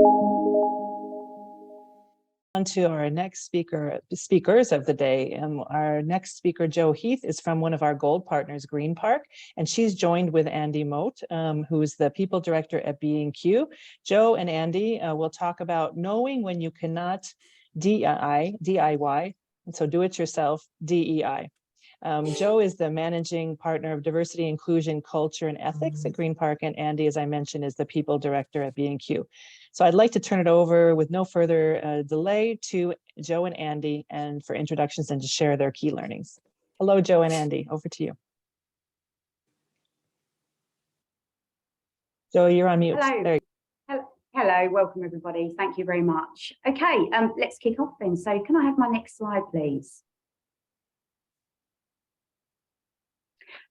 On to our next speakers of the day. Our next speaker, Jo Heath, is from one of our gold partners, Green Park, and she's joined with Andy Moat, who's the people director at B&Q. Jo and Andy will talk about knowing when you cannot DIY, and so do it yourself, DEI. Jo is the managing partner of diversity, inclusion, culture, and ethics at Green Park, and Andy, as I mentioned, is the people director at B&Q. So I'd like to turn it over with no further delay to Jo and Andy, and for introductions and to share their key learnings. Hello, Jo and Andy, over to you. Jo, you're on mute. Hello. There you go. Hello, welcome everybody. Thank you very much. Okay, let's kick off then. So can I have my next slide, please?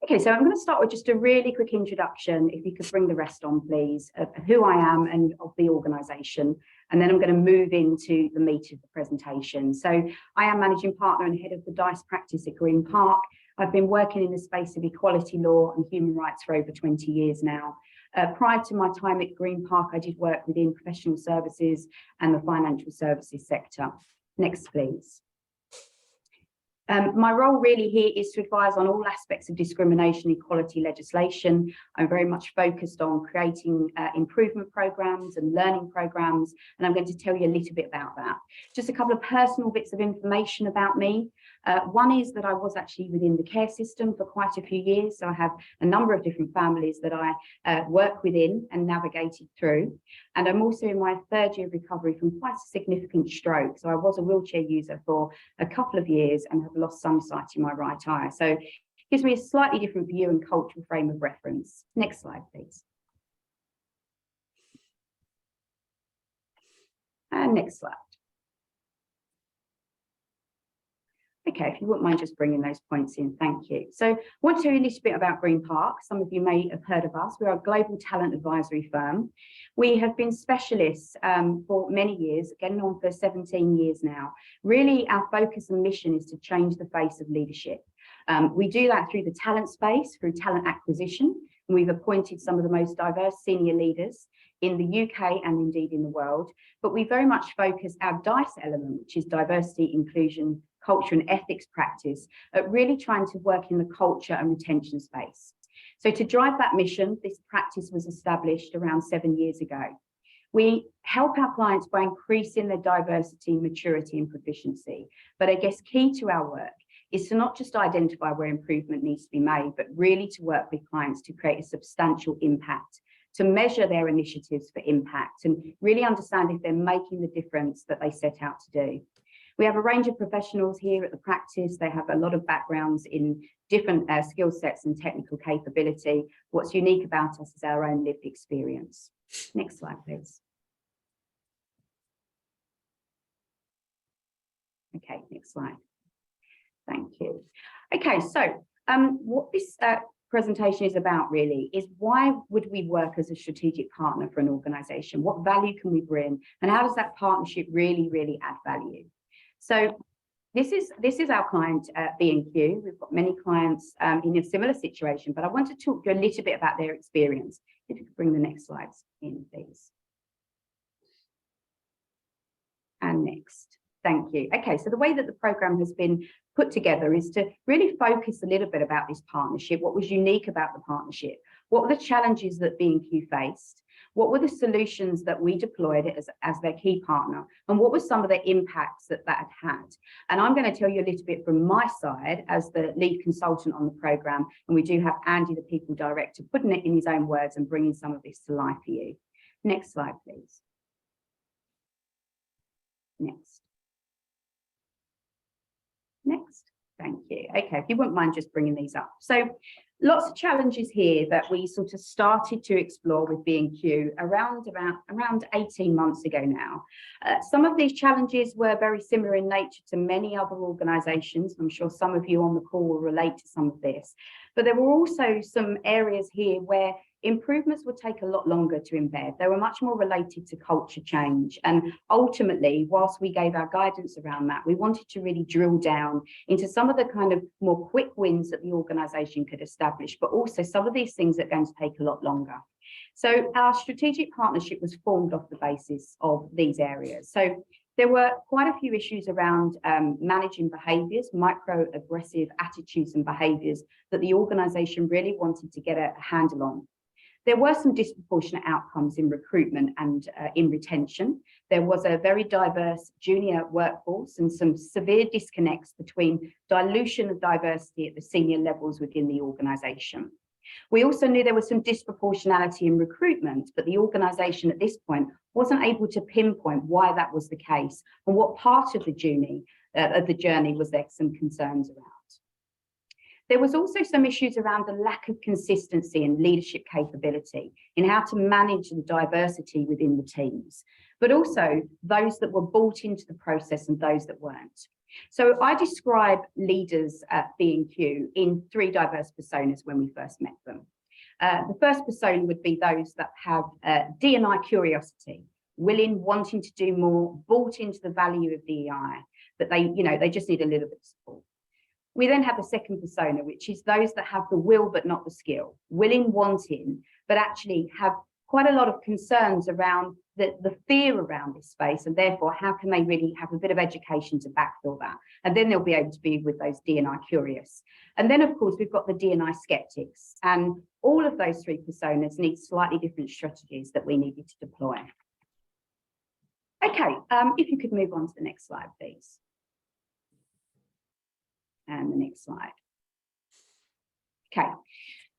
Okay, so I'm going to start with just a really quick introduction, if you could bring the rest on, please, of who I am and of the organisation, and then I'm going to move into the meat of the presentation. So I am managing partner and head of the DEI practice at Green Park. I've been working in the space of equality law and human rights for over 20 years now. Prior to my time at Green Park, I did work within professional services and the financial services sector. Next, please. My role really here is to advise on all aspects of discrimination equality legislation. I'm very much focused on creating improvement programs and learning programs, and I'm going to tell you a little bit about that. Just a couple of personal bits of information about me. One is that I was actually within the care system for quite a few years, so I have a number of different families that I work within and navigated through. And I'm also in my third year of recovery from quite a significant stroke. So I was a wheelchair user for a couple of years and have lost some sight in my right eye. So it gives me a slightly different view and cultural frame of reference. Next slide, please. And next slide. Okay, if you wouldn't mind just bringing those points in, thank you. So I want to tell you a little bit about Green Park. Some of you may have heard of us. We are a global talent advisory firm. We have been specialists for many years, getting on for 17 years now. Really, our focus and mission is to change the face of leadership. We do that through the talent space, through talent acquisition. And we've appointed some of the most diverse senior leaders in the UK and indeed in the world. But we very much focus our DICE element, which is diversity, inclusion, culture and ethics practice, at really trying to work in the culture and retention space. So to drive that mission, this practice was established around 7 years ago. We help our clients by increasing their diversity, maturity and proficiency. But I guess key to our work is to not just identify where improvement needs to be made, but really to work with clients to create a substantial impact, to measure their initiatives for impact and really understand if they're making the difference that they set out to do. We have a range of professionals here at the practice. They have a lot of backgrounds in different skill sets and technical capability. What's unique about us is our own lived experience. Next slide, please. Okay, next slide. Thank you. Okay, so what this presentation is about really is why would we work as a strategic partner for an organisation? What value can we bring? And how does that partnership really add value? So this is our client at B&Q. We've got many clients in a similar situation, but I want to talk to you a little bit about their experience. If you could bring the next slides in, please. And next. Thank you. Okay, so the way that the program has been put together is to really focus a little bit about this partnership, what was unique about the partnership, what were the challenges that B&Q faced, what were the solutions that we deployed as their key partner, and what were some of the impacts that that had. And I'm going to tell you a little bit from my side as the lead consultant on the program, and we do have Andy, the people director, putting it in his own words and bringing some of this to life for you. Next slide, please. Next. Next, thank you. Okay, if you wouldn't mind just bringing these up. So lots of challenges here that we sort of started to explore with B&Q around 18 months ago now. Some of these challenges were very similar in nature to many other organisations. I'm sure some of you on the call will relate to some of this. But there were also some areas here where improvements would take a lot longer to embed. They were much more related to culture change. And ultimately, whilst we gave our guidance around that, we wanted to really drill down into some of the kind of more quick wins that the organisation could establish, but also some of these things that are going to take a lot longer. So our strategic partnership was formed off the basis of these areas. So there were quite a few issues around managing behaviours, microaggressive attitudes and behaviours that the organisation really wanted to get a handle on. There were some disproportionate outcomes in recruitment and in retention. There was a very diverse junior workforce and some severe disconnects between dilution of diversity at the senior levels within the organisation. We also knew there was some disproportionality in recruitment, but the organisation at this point wasn't able to pinpoint why that was the case and what part of the journey was there some concerns around. There was also some issues around the lack of consistency and leadership capability in how to manage the diversity within the teams, but also those that were bought into the process and those that weren't. So I describe leaders at B&Q in 3 diverse personas when we first met them. The first persona would be those that have D&I curiosity, willing, wanting to do more, bought into the value of DEI, but they just need a little bit of support. We then have the second persona, which is those that have the will but not the skill, willing, wanting, but actually have quite a lot of concerns around the fear around this space, and therefore how can they really have a bit of education to backfill that, and then they'll be able to be with those D&I curious. And then of course we've got the D&I skeptics, and all of those 3 personas need slightly different strategies that we needed to deploy. Okay, if you could move on to the next slide, please. And the next slide. Okay,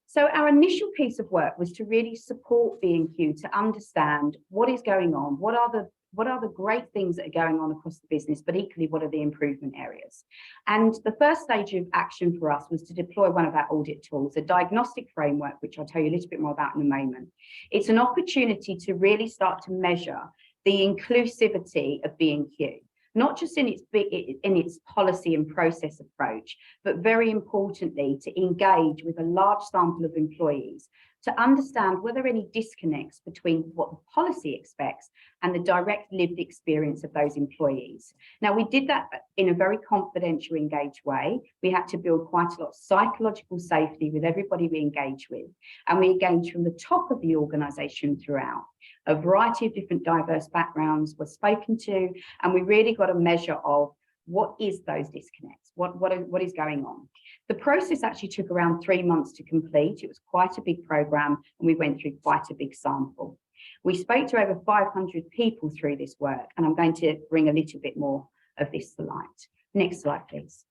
so our initial piece of work was to really support B&Q to understand what is going on, what are the great things that are going on across the business, but equally what are the improvement areas. And the first stage of action for us was to deploy one of our audit tools, a diagnostic framework, which I'll tell you a little bit more about in a moment. It's an opportunity to really start to measure the inclusivity of B&Q. Not just in its policy and process approach, but very importantly, to engage with a large sample of employees to understand whether any disconnects between what the policy expects and the direct lived experience of those employees. Now, we did that in a very confidential, engaged way. We had to build quite a lot of psychological safety with everybody we engage with, and we engaged from the top of the organisation throughout. A variety of different diverse backgrounds were spoken to, and we really got a measure of what is those disconnects, what is going on. The process actually took around 3 months to complete. It was quite a big program, and we went through quite a big sample. We spoke to over 500 people through this work, and I'm going to bring a little bit more of this to light. Next slide, please.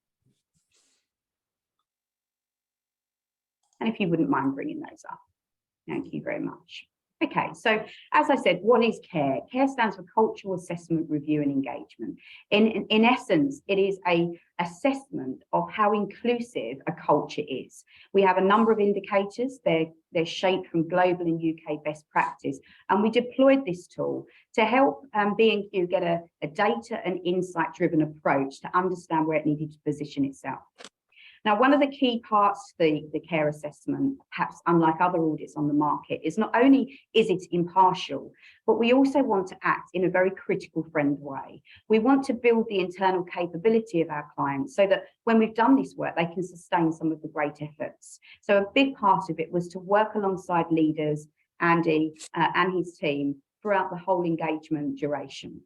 And if you wouldn't mind bringing those up. Thank you very much. Okay, so as I said, what is CARE? CARE stands for Cultural Assessment, Review and Engagement. In essence, it is an assessment of how inclusive a culture is. We have a number of indicators. They're shaped from global and UK best practice, and we deployed this tool to help B&Q get a data and insight-driven approach to understand where it needed to position itself. Now, one of the key parts to the CARE assessment, perhaps unlike other audits on the market, is not only is it impartial, but we also want to act in a very critical friend way. We want to build the internal capability of our clients so that when we've done this work, they can sustain some of the great efforts. So a big part of it was to work alongside leaders, Andy and his team, throughout the whole engagement duration.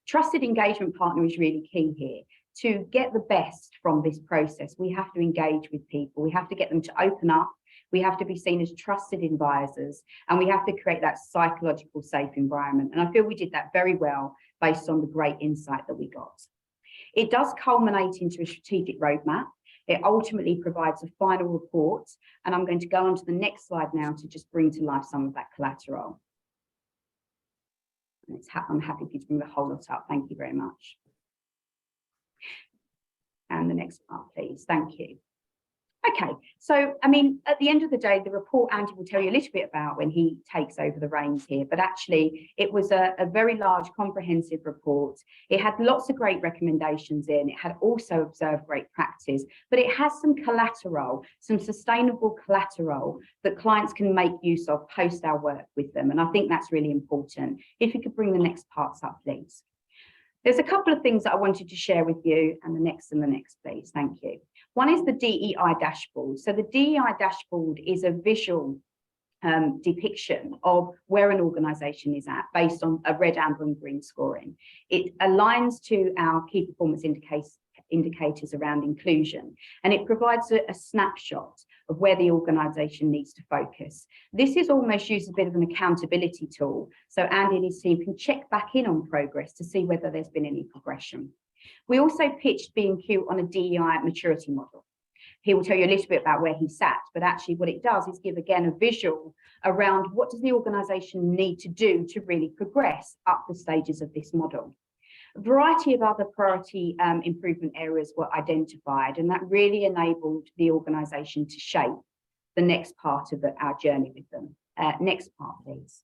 Trusted engagement partner is really key here. To get the best from this process, we have to engage with people. We have to get them to open up. We have to be seen as trusted advisors, and we have to create that psychological safe environment. And I feel we did that very well based on the great insight that we got. It does culminate into a strategic roadmap. It ultimately provides a final report. And I'm going to go on to the next slide now to just bring to life some of that collateral. And I'm happy for you to bring the whole lot up. Thank you very much. And the next part, please. Thank you. Okay, so, I mean, at the end of the day, the report Andy will tell you a little bit about when he takes over the reins here, but actually it was a very large, comprehensive report. It had lots of great recommendations in. It had also observed great practice, but it has some collateral, some sustainable collateral that clients can make use of post our work with them. And I think that's really important. If you could bring the next parts up, please. There's a couple of things that I wanted to share with you, and the next, please. Thank you. One is the DEI dashboard. So the DEI dashboard is a visual depiction of where an organisation is at based on a red, amber and green scoring. It aligns to our key performance indicators around inclusion, and it provides a snapshot of where the organisation needs to focus. This is almost used as a bit of an accountability tool, so Andy and his team can check back in on progress to see whether there's been any progression. We also pitched B&Q on a DEI maturity model. He will tell you a little bit about where he sat, but actually what it does is give, again, a visual around what does the organisation need to do to really progress up the stages of this model. A variety of other priority improvement areas were identified, and that really enabled the organisation to shape the next part of our journey with them. Next part, please.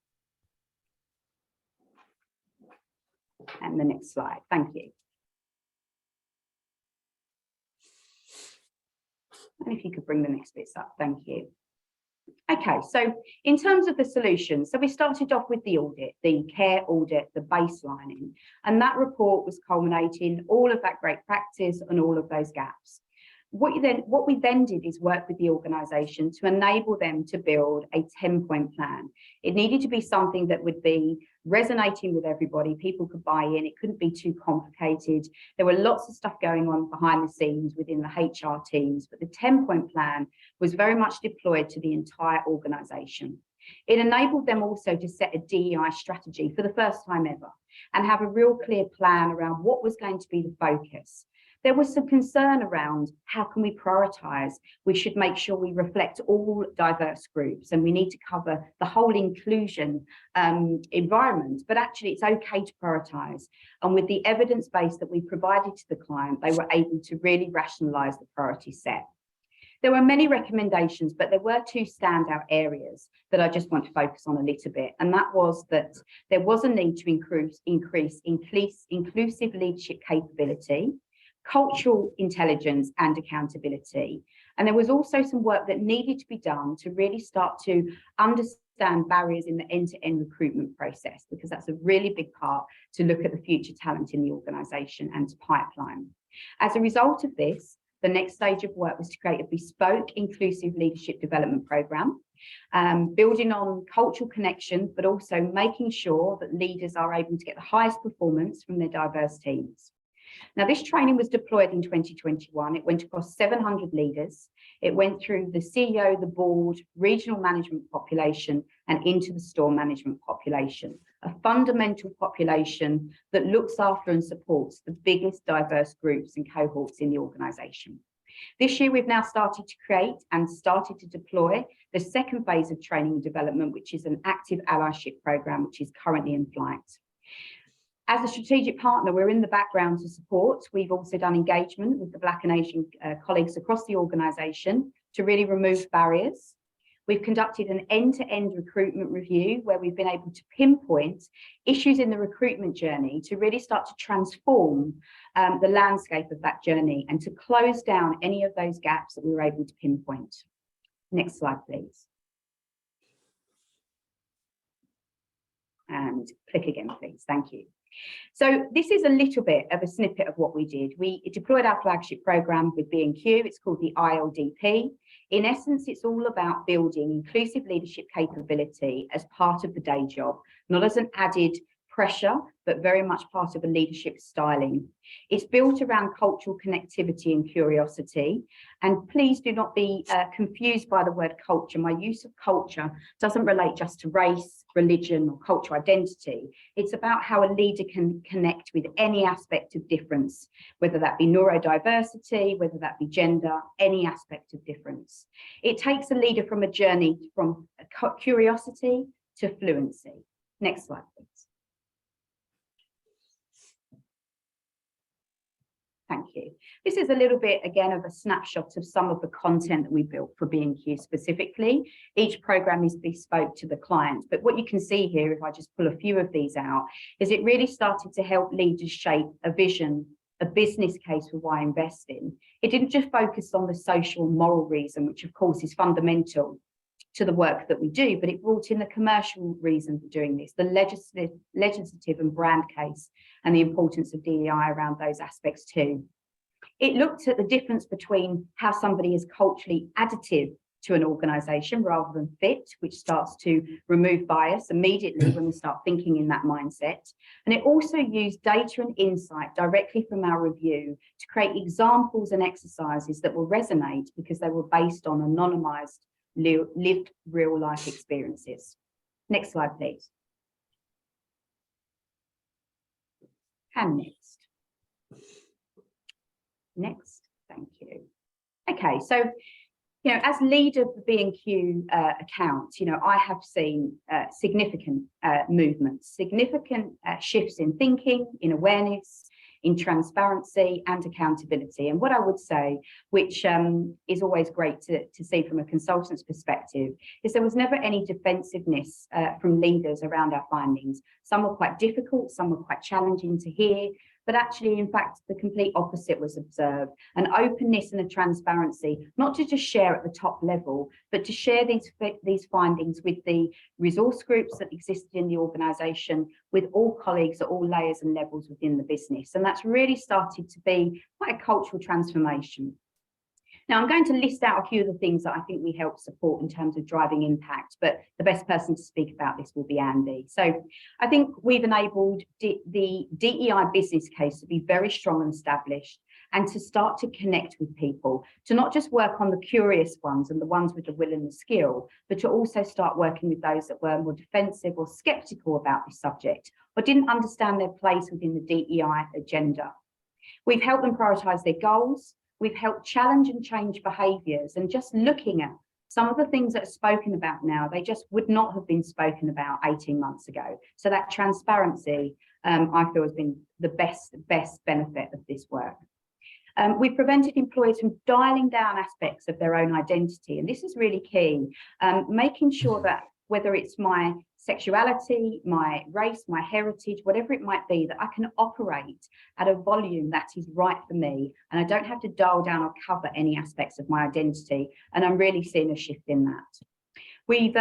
And the next slide. Thank you. And if you could bring the next bits up, thank you. Okay, so in terms of the solutions, so we started off with the audit, the care audit, the baselining, and that report was culminating all of that great practice and all of those gaps. What we then did is work with the organisation to enable them to build a 10-point plan. It needed to be something that would be resonating with everybody. People could buy in. It couldn't be too complicated. There were lots of stuff going on behind the scenes within the HR teams, but the 10-point plan was very much deployed to the entire organisation. It enabled them also to set a DEI strategy for the first time ever and have a real clear plan around what was going to be the focus. There was some concern around how can we prioritise? We should make sure we reflect all diverse groups, and we need to cover the whole inclusion environment, but actually it's okay to prioritise. And with the evidence base that we provided to the client, they were able to really rationalise the priority set. There were many recommendations, but there were two standout areas that I just want to focus on a little bit. And that was that there was a need to increase inclusive leadership capability, cultural intelligence and accountability. And there was also some work that needed to be done to really start to understand barriers in the end-to-end recruitment process, because that's a really big part to look at the future talent in the organisation and to pipeline. As a result of this, the next stage of work was to create a bespoke inclusive leadership development programme, building on cultural connections, but also making sure that leaders are able to get the highest performance from their diverse teams. Now, this training was deployed in 2021. It went across 700 leaders. It went through the CEO, the board, regional management population, and into the store management population, a fundamental population that looks after and supports the biggest diverse groups and cohorts in the organisation. This year, we've now started to create and started to deploy the second phase of training and development, which is an active allyship programme, which is currently in flight. As a strategic partner, we're in the background to support. We've also done engagement with the Black and Asian colleagues across the organisation to really remove barriers. We've conducted an end-to-end recruitment review where we've been able to pinpoint issues in the recruitment journey to really start to transform the landscape of that journey and to close down any of those gaps that we were able to pinpoint. Next slide, please. And click again, please. Thank you. So this is a little bit of a snippet of what we did. We deployed our flagship programme with B&Q. It's called the ILDP. In essence, it's all about building inclusive leadership capability as part of the day job, not as an added pressure, but very much part of a leadership styling. It's built around cultural connectivity and curiosity. And please do not be confused by the word culture. My use of culture doesn't relate just to race, religion, or cultural identity. It's about how a leader can connect with any aspect of difference, whether that be neurodiversity, whether that be gender, any aspect of difference. It takes a leader from a journey from curiosity to fluency. Next slide, please. Thank you. This is a little bit, again, of a snapshot of some of the content that we built for B&Q specifically. Each program is bespoke to the client, but what you can see here, if I just pull a few of these out, is it really started to help leaders shape a vision, a business case for why invest in. It didn't just focus on the social and moral reason, which of course is fundamental to the work that we do, but it brought in the commercial reason for doing this, the legislative and brand case, and the importance of DEI around those aspects too. It looked at the difference between how somebody is culturally additive to an organisation rather than fit, which starts to remove bias immediately when we start thinking in that mindset. And it also used data and insight directly from our review to create examples and exercises that will resonate because they were based on anonymised, lived real life experiences. Next slide, please. And next. Next, thank you. Okay, so, you know, as leader of the B&Q account, you know, I have seen significant movements, significant shifts in thinking, in awareness, in transparency and accountability. And what I would say, which is always great to see from a consultant's perspective, is there was never any defensiveness from leaders around our findings. Some were quite difficult, some were quite challenging to hear, but actually, in fact, the complete opposite was observed. An openness and a transparency, not to just share at the top level, but to share these findings with the resource groups that existed in the organisation, with all colleagues at all layers and levels within the business. And that's really started to be quite a cultural transformation. Now, I'm going to list out a few of the things that I think we help support in terms of driving impact, but the best person to speak about this will be Andy. So I think we've enabled the DEI business case to be very strong and established, and to start to connect with people, to not just work on the curious ones and the ones with the will and the skill, but to also start working with those that were more defensive or sceptical about this subject, or didn't understand their place within the DEI agenda. We've helped them prioritise their goals. We've helped challenge and change behaviours, and just looking at some of the things that are spoken about now, they just would not have been spoken about 18 months ago. So that transparency, I feel, has been the best benefit of this work. We've prevented employers from dialing down aspects of their own identity, and this is really key, making sure that whether it's my sexuality, my race, my heritage, whatever it might be, that I can operate at a volume that is right for me, and I don't have to dial down or cover any aspects of my identity, and I'm really seeing a shift in that. We've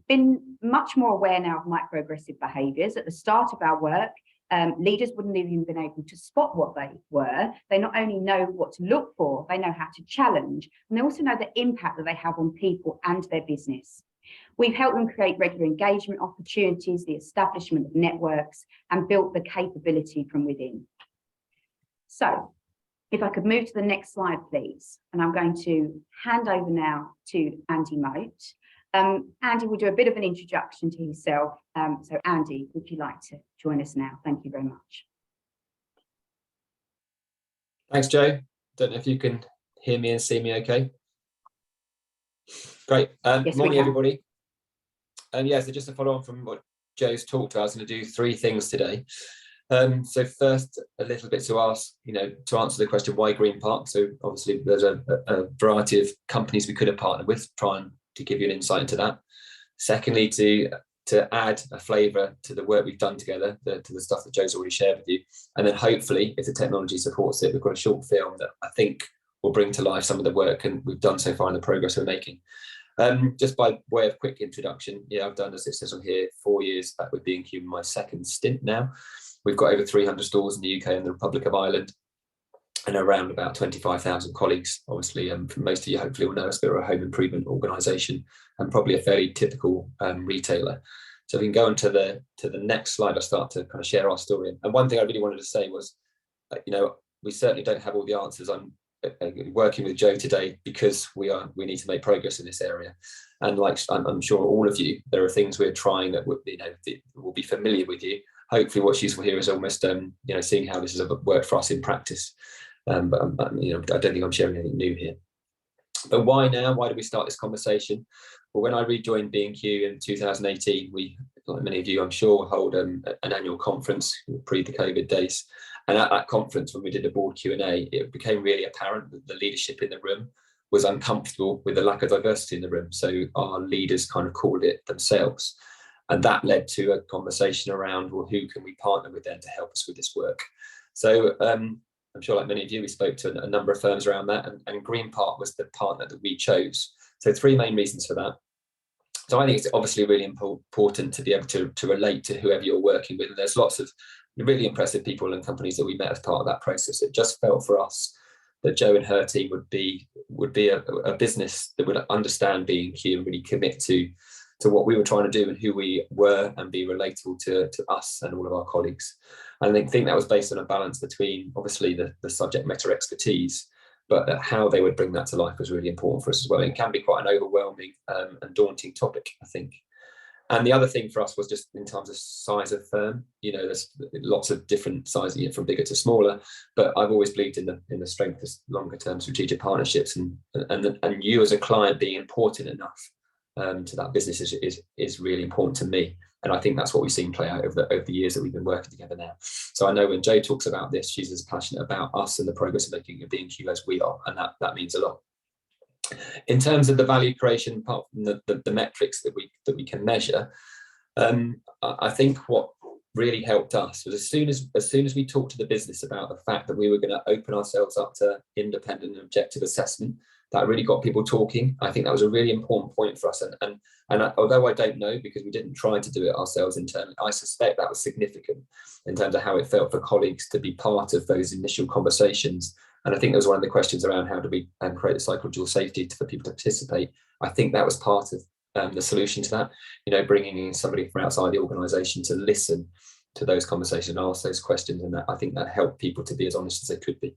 been much more aware now of microaggressive behaviours. At the start of our work, leaders wouldn't have even been able to spot what they were. They not only know what to look for, they know how to challenge, and they also know the impact that they have on people and their business. We've helped them create regular engagement opportunities, the establishment of networks, and built the capability from within. So if I could move to the next slide, please. And I'm going to hand over now to Andy Moat. Andy will do a bit of an introduction to himself. So Andy, would you like to join us now? Thank you very much. Thanks, Jo. Don't know if you can hear me and see me okay. Great. Yes, morning, everybody. Yeah, so just to follow on from what Jo's talked about, I was going to do three things today. So first, a little bit to ask, to answer the question, why Green Park? So obviously there's a variety of companies we could have partnered with, trying to give you an insight into that. Secondly, to add a flavour to the work we've done together, to the stuff that Jo's already shared with you. And then hopefully, if the technology supports it, we've got a short film that I think will bring to life some of the work and we've done so far and the progress we're making. Just by way of quick introduction, I've done, as it says on here, 4 years back with B&Q, my second stint now. We've got over 300 stores in the UK and the Republic of Ireland, and around about 25,000 colleagues. Obviously, most of you hopefully will know us, we're a home improvement organisation and probably a fairly typical retailer. So we can go on to the next slide. I'll start to kind of share our story. And one thing I really wanted to say was, we certainly don't have all the answers. I'm working with Jo today because we need to make progress in this area, and like I'm sure all of you, there are things we're trying that will be familiar with you. Hopefully what's useful here is almost seeing how this has worked for us in practice, but I don't think I'm sharing anything new here. But why now? Why did we start this conversation? Well, when I rejoined B&Q in 2018, we, like many of you I'm sure, hold an annual conference pre the COVID days. And at that conference, when we did the board Q&A, it became really apparent that the leadership in the room was uncomfortable with the lack of diversity in the room. So our leaders kind of called it themselves. And that led to a conversation around, well, who can we partner with then to help us with this work? So I'm sure, like many of you, we spoke to a number of firms around that, and Green Park was the partner that we chose. So three main reasons for that. So I think it's obviously really important to be able to relate to whoever you're working with. And there's lots of really impressive people and companies that we met as part of that process. It just felt for us that Jo and her team would be a business that would understand B&Q and really commit to what we were trying to do and who we were, and be relatable to us and all of our colleagues. And I think that was based on a balance between obviously the subject matter expertise, but how they would bring that to life was really important for us as well. It can be quite an overwhelming and daunting topic, I think. And the other thing for us was just in terms of size of firm. There's lots of different sizes, from bigger to smaller, but I've always believed in the strength of longer term strategic partnerships, and you as a client being important enough to that business is really important to me. And I think that's what we've seen play out over the years that we've been working together now. So I know when Jo talks about this, she's as passionate about us and the progress of making a B&Q as we are, and that means a lot. In terms of the value creation, apart from the metrics that we can measure, I think what really helped us was as soon as we talked to the business about the fact that we were going to open ourselves up to independent and objective assessment, that really got people talking. I think that was a really important point for us. And although I don't know, because we didn't try to do it ourselves internally, I suspect that was significant in terms of how it felt for colleagues to be part of those initial conversations. And I think there was one of the questions around how do we create a cycle of dual safety for people to participate. I think that was part of the solution to that, bringing in somebody from outside the organisation to listen to those conversations and ask those questions. And I think that helped people to be as honest as they could be.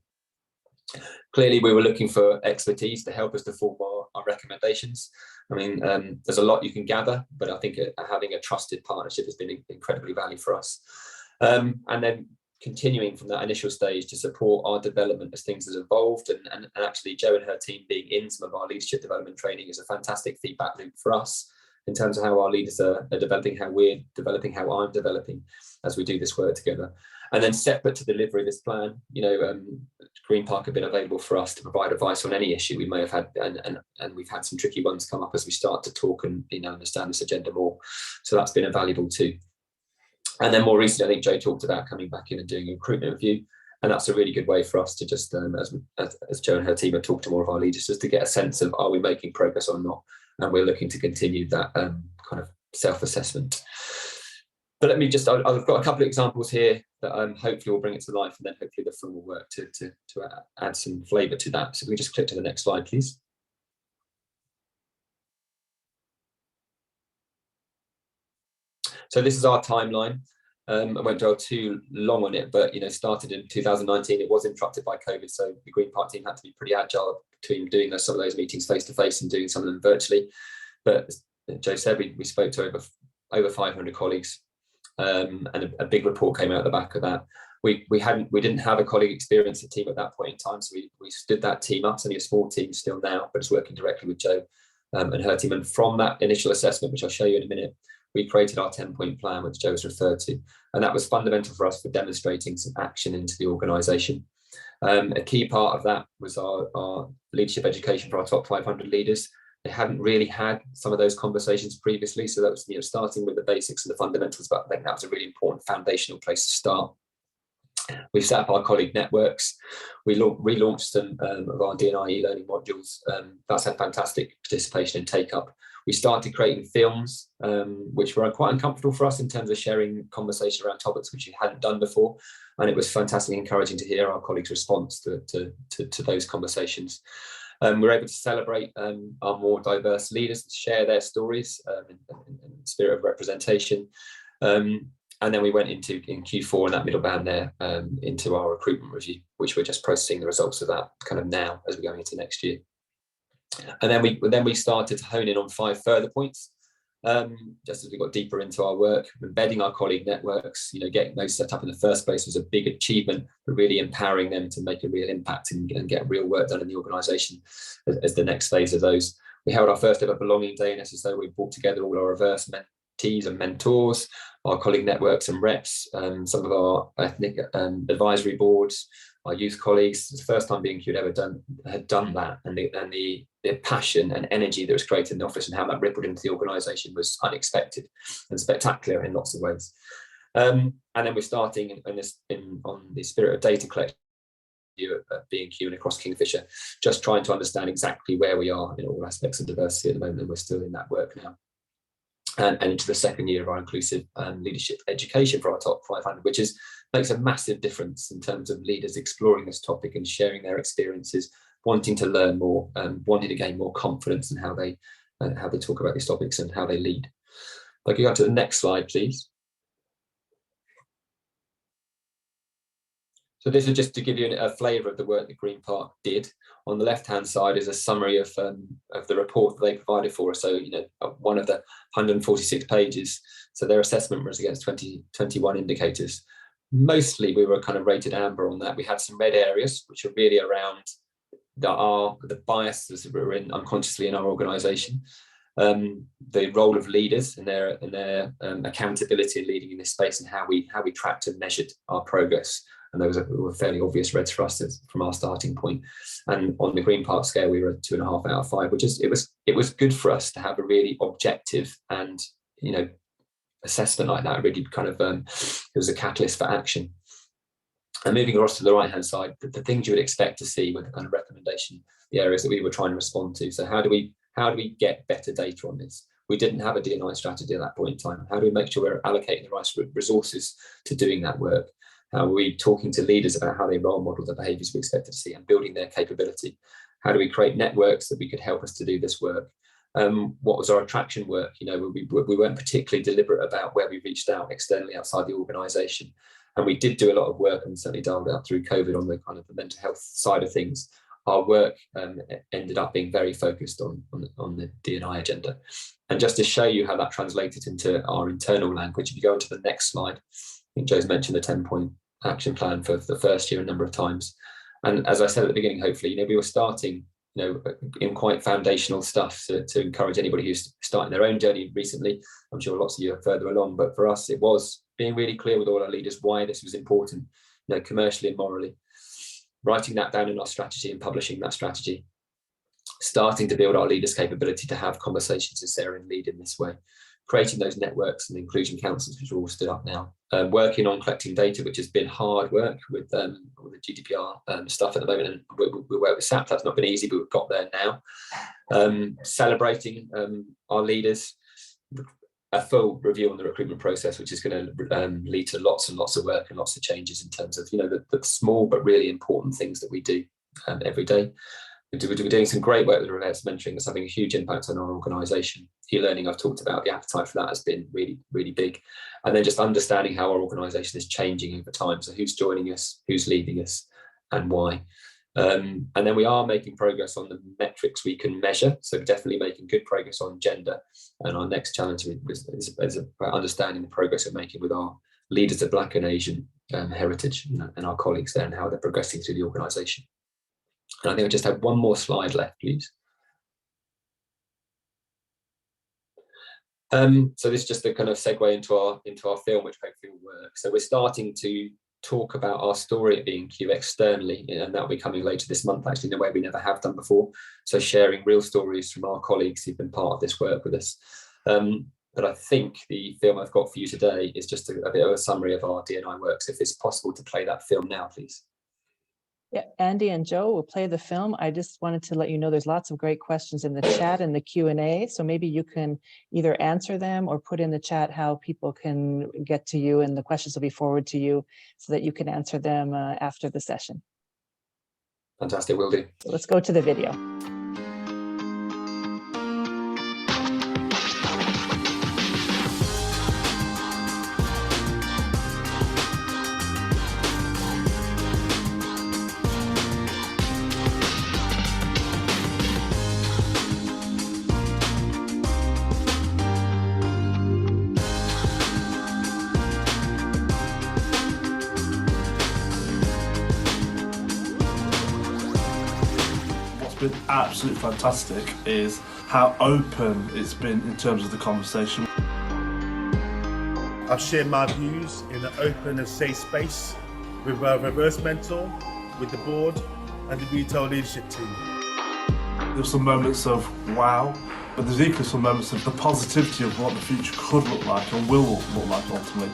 Clearly, we were looking for expertise to help us to form our recommendations. I mean, there's a lot you can gather, but I think having a trusted partnership has been incredibly valuable for us. And then continuing from that initial stage to support our development as things have evolved, and actually Jo and her team being in some of our leadership development training is a fantastic feedback loop for us in terms of how our leaders are developing, how we're developing, how I'm developing as we do this work together. And then separate to delivery of this plan, Green Park have been available for us to provide advice on any issue we may have had, and we've had some tricky ones come up as we start to talk and understand this agenda more. So that's been invaluable too. And then more recently, I think Jo talked about coming back in and doing a recruitment review, and that's a really good way for us to just, as Jo and her team have talked to more of our leaders, just to get a sense of are we making progress or not, and we're looking to continue that kind of self-assessment. But let me just, I've got a couple of examples here that hopefully will bring it to life, and then hopefully the film will work to add some flavour to that. So we just click to the next slide, please. So this is our timeline. I won't dwell too long on it, but started in 2019. It was interrupted by COVID, so the Green Park team had to be pretty agile between doing some of those meetings face to face and doing some of them virtually. But as Jo said, we spoke to over 500 colleagues, and a big report came out at the back of that. We didn't have a colleague experience team at that point in time, so we stood that team up. It's only a small team still now, but it's working directly with Jo and her team. And from that initial assessment, which I'll show you in a minute, we created our 10-point plan, which Jo has referred to. And that was fundamental for us for demonstrating some action into the organisation. A key part of that was our leadership education for our top 500 leaders. They hadn't really had some of those conversations previously. So that was starting with the basics and the fundamentals, but I think that was a really important foundational place to start. We've set up our colleague networks. We relaunched some of our D&I e-learning modules. That's had fantastic participation and take-up. We started creating films, which were quite uncomfortable for us in terms of sharing conversation around topics which we hadn't done before. And it was fantastically encouraging to hear our colleagues' response to those conversations. We're able to celebrate our more diverse leaders, share their stories in the spirit of representation. And then we went in Q4 in that middle band there into our recruitment review, which we're just processing the results of that kind of now as we're going into next year. And then we started to hone in on 5 further points, just as we got deeper into our work, embedding our colleague networks. Getting those set up in the first place was a big achievement, but really empowering them to make a real impact and get real work done in the organisation as the next phase of those. We held our first ever belonging day in SSO. We brought together all our reverse mentees and mentors, our colleague networks and reps, some of our ethnic advisory boards, our youth colleagues. It's the first time B&Q had done that, and the passion and energy that was created in the office and how that rippled into the organisation was unexpected and spectacular in lots of ways. And then we're starting on the spirit of data collection at B&Q and across Kingfisher, just trying to understand exactly where we are in all aspects of diversity at the moment, and we're still in that work now. and into the second year of our inclusive leadership education for our top 500, which makes a massive difference in terms of leaders exploring this topic and sharing their experiences, wanting to learn more, wanting to gain more confidence in how they talk about these topics and how they lead. If I could go to the next slide, please. So this is just to give you a flavour of the work that Green Park did. On the left-hand side is a summary of the report that they provided for us. So, one of the 146 pages. So their assessment was against 21 indicators. Mostly we were kind of rated amber on that. We had some red areas, which are really around the biases that were unconsciously in our organisation. The role of leaders and their accountability in leading in this space, and how we tracked and measured our progress. And those were fairly obvious reds for us from our starting point. And on the Green Park scale, we were at 2.5 out of 5, which is it was good for us to have a really objective and assessment like that. It really kind of it was a catalyst for action. And moving across to the right hand side, the things you would expect to see with the kind of recommendation, the areas that we were trying to respond to. So how do we get better data on this? We didn't have a D&I strategy at that point in time. How do we make sure we're allocating the right resources to doing that work? How are we talking to leaders about how they role model the behaviours we expect to see and building their capability? How do we create networks that we could help us to do this work? What was our attraction work? We weren't particularly deliberate about where we reached out externally outside the organisation. And we did do a lot of work, and certainly dialed out through COVID on the kind of the mental health side of things. Our work ended up being very focused on the D&I agenda. And just to show you how that translated into our internal language, if you go on to the next slide, I think Joe's mentioned the 10-point action plan for the first year a number of times. And as I said at the beginning, hopefully, we were starting, in quite foundational stuff to encourage anybody who's starting their own journey recently. I'm sure lots of you are further along, but for us, it was being really clear with all our leaders why this was important, commercially and morally. Writing that down in our strategy and publishing that strategy, starting to build our leaders' capability to have conversations with Sarah and lead in this way, creating those networks and inclusion councils, which are all stood up now, working on collecting data, which has been hard work with the GDPR stuff at the moment, and we work with SAP. That's not been easy, but we've got there now. Celebrating our leaders, a full review on the recruitment process, which is going to lead to lots and lots of work and lots of changes in terms of the small but really important things that we do every day. We're doing some great work with reverse mentoring that's having a huge impact on our organisation. E-learning, I've talked about, the appetite for that has been really, really big. And then just understanding how our organisation is changing over time. So who's joining us, who's leaving us, and why. And then we are making progress on the metrics we can measure. So definitely making good progress on gender. And our next challenge is about understanding the progress we're making with our leaders of Black and Asian heritage and our colleagues there, and how they're progressing through the organisation. And I think I just have one more slide left, please. So this is just a kind of segue into our film, which hopefully will work. So we're starting to talk about our story at B&Q externally, and that'll be coming later this month, actually, in a way we never have done before. So sharing real stories from our colleagues who've been part of this work with us. But I think the film I've got for you today is just a bit of a summary of our D&I work. So if it's possible to play that film now, please. Yeah, Andy and Joe will play the film. I just wanted to let you know there's lots of great questions in the chat and the Q&A. So maybe you can either answer them or put in the chat how people can get to you, and the questions will be forwarded to you so that you can answer them after the session. Fantastic, will do. So let's go to the video. Been absolutely fantastic is how open it's been in terms of the conversation. I've shared my views in an open and safe space with a reverse mentor, with the board and the retail leadership team. There's some moments of wow, but there's equally some moments of the positivity of what the future could look like and will look like ultimately.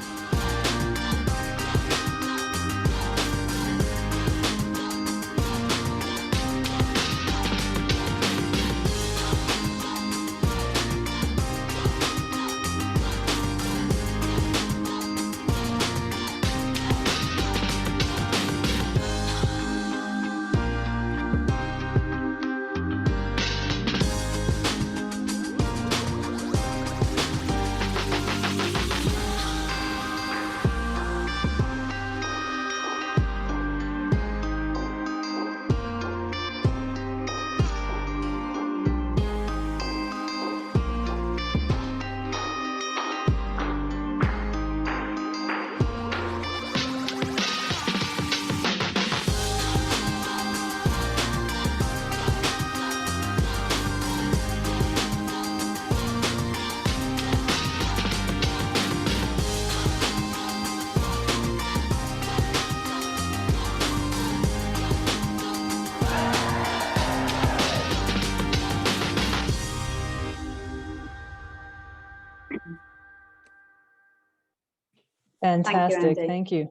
Fantastic. Andy. Thank you.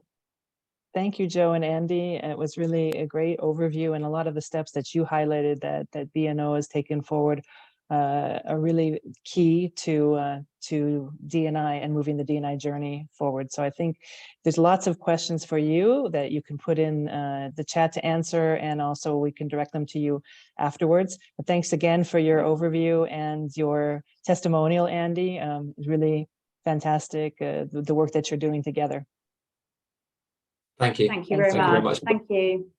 Thank you, Joe and Andy. It was really a great overview, and a lot of the steps that you highlighted that B&O has taken forward are really key to D&I and moving the D&I journey forward. So I think there's lots of questions for you that you can put in the chat to answer, and also we can direct them to you afterwards. But thanks again for your overview and your testimonial, Andy. Really fantastic, the work that you're doing together. Thank you. Thank you very much. Thank you.